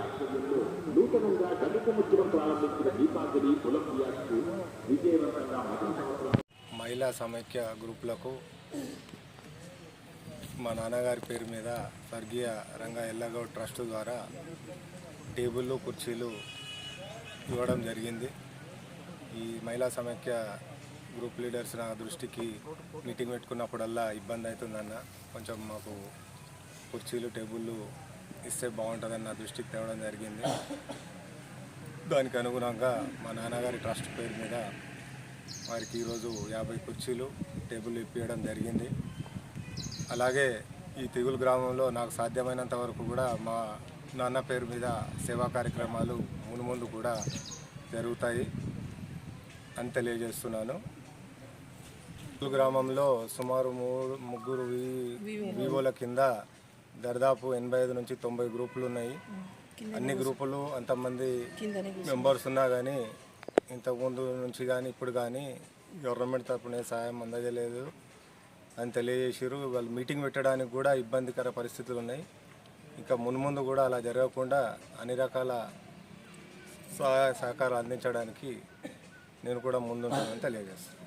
ఆధ్వర్యంలో నూతనంగా గత సంవత్సరం ప్రారంభించిన దీపాంజలి ఒలింపియాడ్కు విజయవంతంగా మహిళా సమైక్య గ్రూపులకు మా నాన్నగారి పేరు మీద స్వర్గీయ రంగా ఎల్లగౌడ్ ట్రస్ట్ ద్వారా టేబుళ్ళు కుర్చీలు ఇవ్వడం జరిగింది. ఈ మహిళా సమైక్య గ్రూప్ లీడర్స్ నా దృష్టికి మీటింగ్ పెట్టుకున్నప్పుడల్లా ఇబ్బంది అవుతుందన్న, కొంచెం మాకు కుర్చీలు టేబుళ్ళు ఇస్తే బాగుంటుందని నా దృష్టికి తేవడం జరిగింది. దానికి అనుగుణంగా మా నాన్నగారి ట్రస్ట్ పేరు మీద వారికి ఈరోజు 50 కుర్చీలు టేబుల్ ఇప్పించడం జరిగింది. అలాగే ఈ తిగులు గ్రామంలో నాకు సాధ్యమైనంత వరకు కూడా మా నాన్న పేరు మీద సేవా కార్యక్రమాలు మున్ముందు కూడా జరుగుతాయి అని తెలియజేస్తున్నాను. తిగులు గ్రామంలో సుమారు ముగ్గురు వివోల కింద దాదాపు 85 నుంచి 90 గ్రూపులు ఉన్నాయి. అన్ని గ్రూపులు అంతమంది మెంబర్స్ ఉన్నా కానీ ఇంతకుముందు నుంచి కానీ ఇప్పుడు కానీ గవర్నమెంట్ తరఫున సాయం అందజలేదు అని తెలియజేసారు. వాళ్ళు మీటింగ్ పెట్టడానికి కూడా ఇబ్బందికర పరిస్థితులు ఉన్నాయి. ఇంకా మున్ముందు కూడా అలా జరగకుండా అన్ని రకాల సహాయ సహకారాలు అందించడానికి నేను కూడా ముందుంటానని తెలియజేస్తాను.